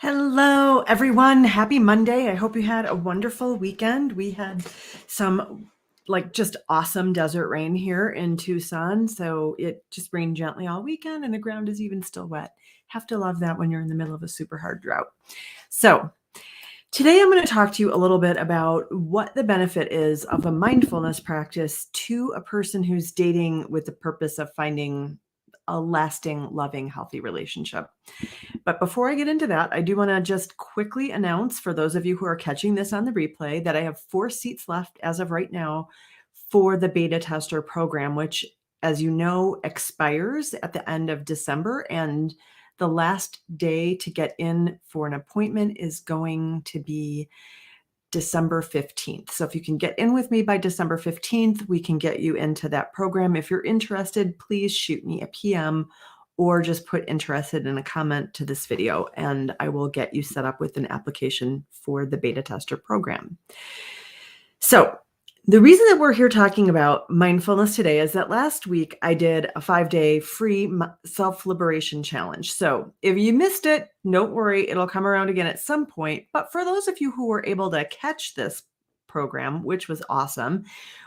Hello, everyone. Happy Monday. I hope you had a wonderful weekend. We had some just awesome desert rain here in Tucson. So it just rained gently all weekend and the ground is even still wet. Have to love that when you're in the middle of a super hard drought. So today I'm going to talk to you a little bit about what the benefit is of a mindfulness practice to a person who's dating with the purpose of finding a lasting, loving, healthy relationship. But before I get into that, I do want to just quickly announce for those of you who are catching this on the replay that I have 4 seats left as of right now for the beta tester program, which, as you know, expires at the end of December. And the last day to get in for an appointment is going to be December 15th. So if you can get in with me by December 15th, we can get you into that program. If you're interested, please shoot me a PM or just put interested in a comment to this video, and I will get you set up with an application for the beta tester program. So the reason that we're here talking about mindfulness today is that last week I did a 5-day free self-liberation challenge. So if you missed it, don't worry, it'll come around again at some point. But for those of you who were able to catch this program, which was awesome,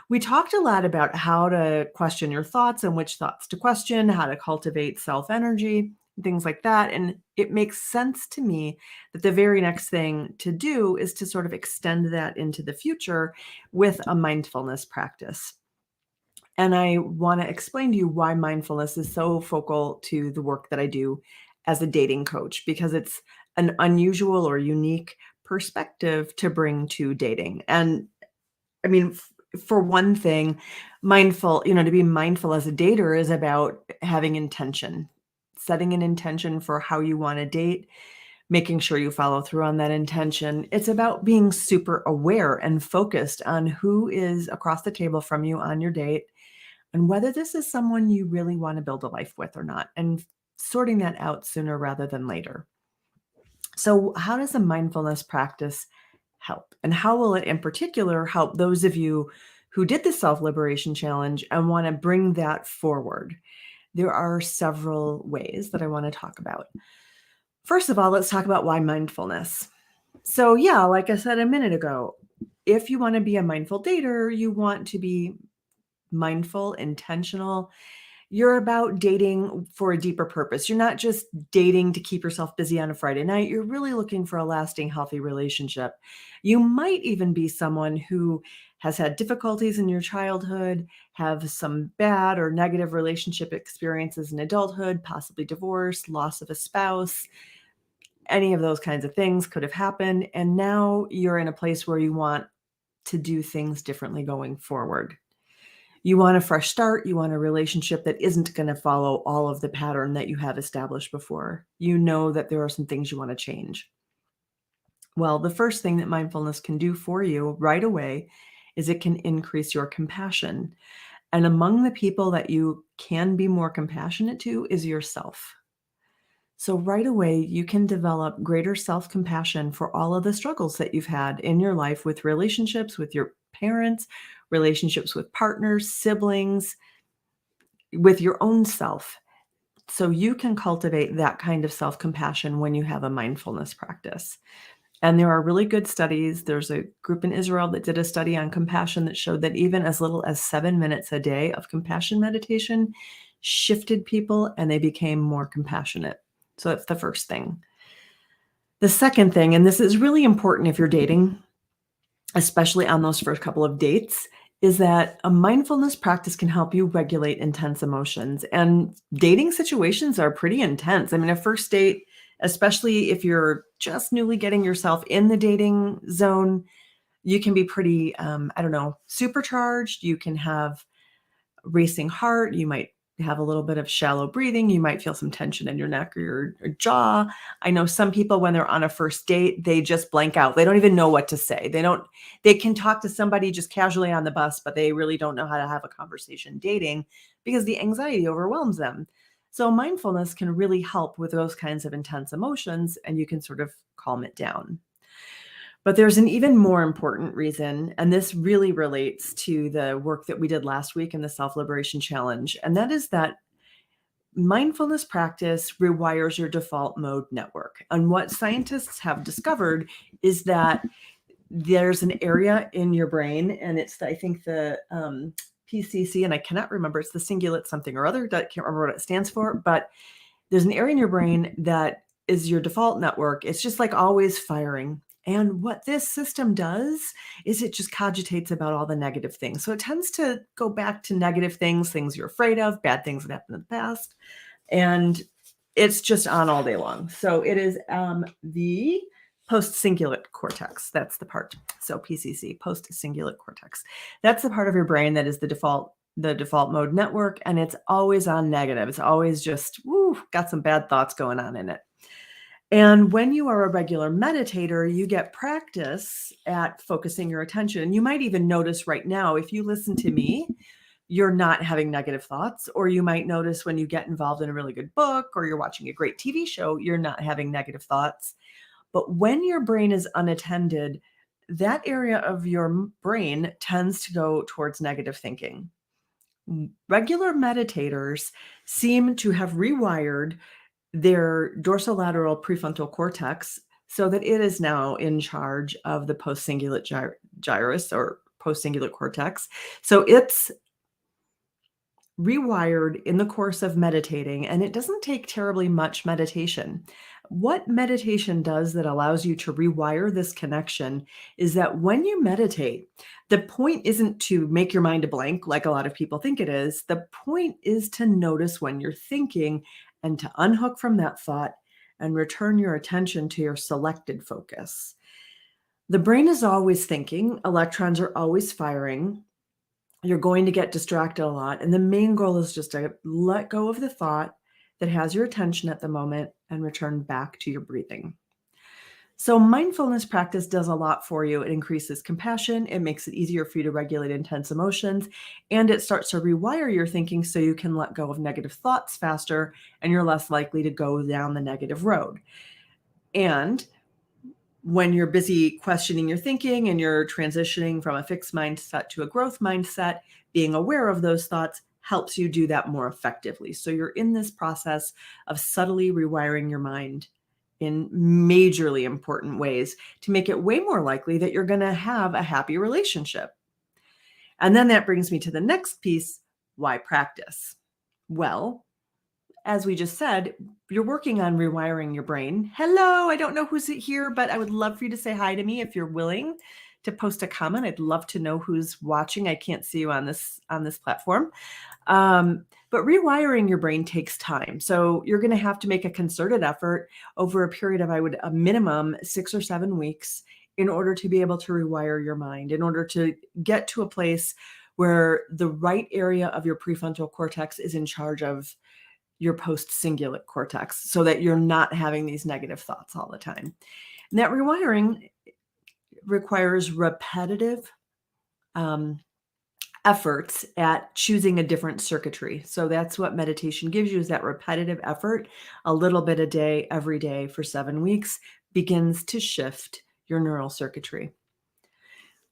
we talked a lot about how to question your thoughts and which thoughts to question, how to cultivate self-energy, things like that. And it makes sense to me that the very next thing to do is to sort of extend that into the future with a mindfulness practice. And I want to explain to you why mindfulness is so focal to the work that I do as a dating coach, because it's an unusual or unique perspective to bring to dating. And I mean, for one thing, to be mindful as a dater is about having intention, setting an intention for how you want to date, making sure you follow through on that intention. It's about being super aware and focused on who is across the table from you on your date and whether this is someone you really want to build a life with or not, and sorting that out sooner rather than later. So, how does a mindfulness practice help? And how will it in particular help those of you who did the self-liberation challenge and want to bring that forward? There are several ways that I want to talk about. First of all, let's talk about why mindfulness. So, yeah, like I said a minute ago, if you want to be a mindful dater, you want to be mindful, intentional. You're about dating for a deeper purpose. You're not just dating to keep yourself busy on a Friday night. You're really looking for a lasting, healthy relationship. You might even be someone who has had difficulties in your childhood, have some bad or negative relationship experiences in adulthood, possibly divorce, loss of a spouse. Any of those kinds of things could have happened. And now you're in a place where you want to do things differently going forward. You want a fresh start. You want a relationship that isn't going to follow all of the pattern that you have established before. You know that there are some things you want to change. Well, the first thing that mindfulness can do for you right away is it can increase your compassion. And among the people that you can be more compassionate to is yourself. So right away, you can develop greater self-compassion for all of the struggles that you've had in your life with relationships, with your parents, relationships with partners, siblings, with your own self. So you can cultivate that kind of self-compassion when you have a mindfulness practice. And there are really good studies. There's a group in Israel that did a study on compassion that showed that even as little as 7 minutes a day of compassion meditation shifted people and they became more compassionate. So that's the first thing. The second thing, and this is really important if you're dating, especially on those first couple of dates, is that a mindfulness practice can help you regulate intense emotions. And dating situations are pretty intense. I mean, a first date, especially if you're just newly getting yourself in the dating zone, you can be pretty, supercharged. You can have racing heart. You might have a little bit of shallow breathing. You might feel some tension in your neck or your jaw. I know some people, when they're on a first date, they just blank out. They don't even know what to say. They can talk to somebody just casually on the bus, but they really don't know how to have a conversation dating because the anxiety overwhelms them. So mindfulness can really help with those kinds of intense emotions, and you can sort of calm it down. But there's an even more important reason, and this really relates to the work that we did last week in the Self-Liberation Challenge, and that is that mindfulness practice rewires your default mode network. And what scientists have discovered is that there's an area in your brain, and it's, I think, the PCC, and I cannot remember, it's the cingulate something or other, I can't remember what it stands for, but there's an area in your brain that is your default network. It's just like always firing. And what this system does is it just cogitates about all the negative things. So it tends to go back to negative things, things you're afraid of, bad things that happened in the past. And it's just on all day long. So it is the post-cingulate cortex. That's the part. So PCC, post-cingulate cortex. That's the part of your brain that is the default mode network, and it's always on negative. It's always just, got some bad thoughts going on in it. And when you are a regular meditator, you get practice at focusing your attention. You might even notice right now, if you listen to me, you're not having negative thoughts, or you might notice when you get involved in a really good book or you're watching a great TV show, you're not having negative thoughts. But when your brain is unattended, that area of your brain tends to go towards negative thinking. Regular meditators seem to have rewired their dorsolateral prefrontal cortex so that it is now in charge of the post-cingulate gyrus or post-cingulate cortex. So it's rewired in the course of meditating, and it doesn't take terribly much meditation. What meditation does that allows you to rewire this connection is that when you meditate, the point isn't to make your mind a blank like a lot of people think it is. The point is to notice when you're thinking and to unhook from that thought and return your attention to your selected focus. The brain is always thinking, electrons are always firing. You're going to get distracted a lot. And the main goal is just to let go of the thought that has your attention at the moment and return back to your breathing. So mindfulness practice does a lot for you. It increases compassion. It makes it easier for you to regulate intense emotions. And it starts to rewire your thinking so you can let go of negative thoughts faster and you're less likely to go down the negative road. And when you're busy questioning your thinking and you're transitioning from a fixed mindset to a growth mindset, being aware of those thoughts helps you do that more effectively. So you're in this process of subtly rewiring your mind in majorly important ways to make it way more likely that you're going to have a happy relationship. And then that brings me to the next piece. Why practice? Well, as we just said, you're working on rewiring your brain. Hello, I don't know who's here, but I would love for you to say hi to me if you're willing to post a comment. I'd love to know who's watching. I can't see you on this platform. But rewiring your brain takes time. So you're going to have to make a concerted effort over a period of, a minimum 6 or 7 weeks in order to be able to rewire your mind, in order to get to a place where the right area of your prefrontal cortex is in charge of your post-cingulate cortex so that you're not having these negative thoughts all the time. And that rewiring requires repetitive efforts at choosing a different circuitry. So that's what meditation gives you, is that repetitive effort. A little bit a day, every day for 7 weeks begins to shift your neural circuitry.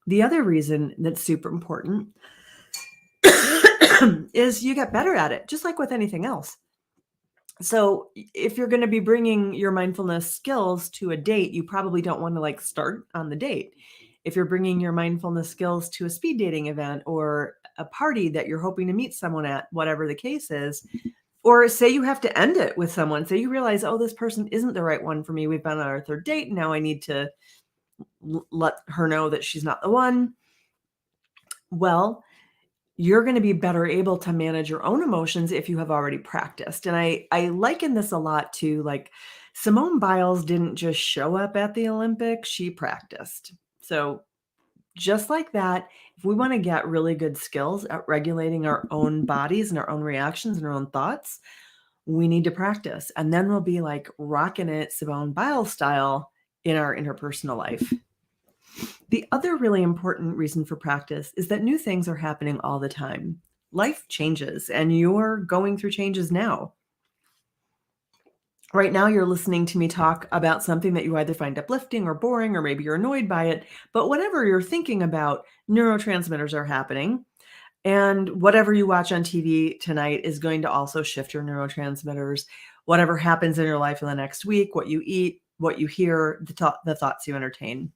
The other reason that's super important is you get better at it, just like with anything else. So if you're going to be bringing your mindfulness skills to a date, you probably don't want to start on the date. If you're bringing your mindfulness skills to a speed dating event or a party that you're hoping to meet someone at, whatever the case is, or say you have to end it with someone, say you realize, oh, this person isn't the right one for me. We've been on our 3rd date. Now I need to let her know that she's not the one. Well, you're going to be better able to manage your own emotions if you have already practiced. And I liken this a lot to Simone Biles didn't just show up at the Olympics, she practiced. So just like that, if we want to get really good skills at regulating our own bodies and our own reactions and our own thoughts, we need to practice. And then we'll be rocking it Simone Biles style in our interpersonal life. The other really important reason for practice is that new things are happening all the time. Life changes, and you're going through changes now. Right now, you're listening to me talk about something that you either find uplifting or boring, or maybe you're annoyed by it. But whatever you're thinking about, neurotransmitters are happening. And whatever you watch on TV tonight is going to also shift your neurotransmitters. Whatever happens in your life in the next week, what you eat, what you hear, the thoughts you entertain.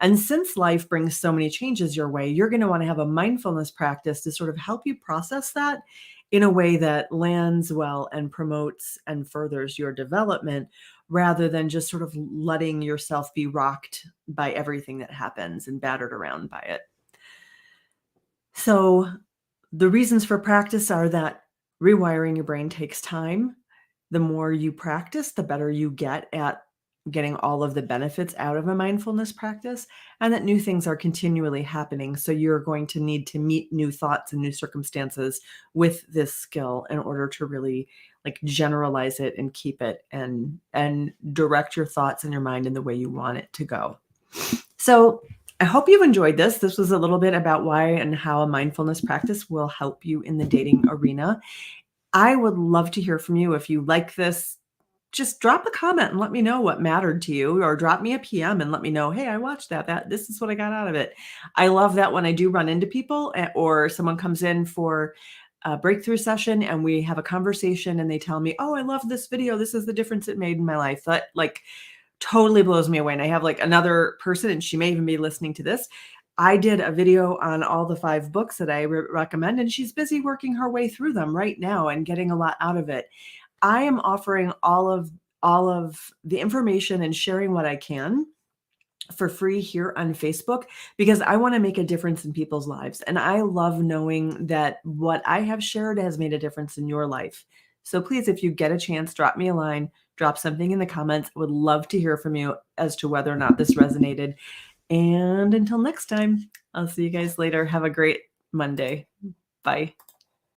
And since life brings so many changes your way, you're going to want to have a mindfulness practice to sort of help you process that in a way that lands well and promotes and furthers your development rather than just sort of letting yourself be rocked by everything that happens and battered around by it. So, the reasons for practice are that rewiring your brain takes time. The more you practice, the better you get at getting all of the benefits out of a mindfulness practice, and that new things are continually happening. So you're going to need to meet new thoughts and new circumstances with this skill in order to really like generalize it and keep it and direct your thoughts and your mind in the way you want it to go. So I hope you've enjoyed this. This was a little bit about why and how a mindfulness practice will help you in the dating arena. I would love to hear from you. If you like this, just drop a comment and let me know what mattered to you, or drop me a PM and let me know, hey, I watched that this is what I got out of it. I love that when I do run into people or someone comes in for a breakthrough session and we have a conversation and they tell me, oh, I love this video. This is the difference it made in my life. That like totally blows me away. And I have like another person, and she may even be listening to this. I did a video on all the 5 books that I recommend, and she's busy working her way through them right now and getting a lot out of it. I am offering all of the information and sharing what I can for free here on Facebook because I want to make a difference in people's lives. And I love knowing that what I have shared has made a difference in your life. So please, if you get a chance, drop me a line, drop something in the comments. I would love to hear from you as to whether or not this resonated. And until next time, I'll see you guys later. Have a great Monday. Bye.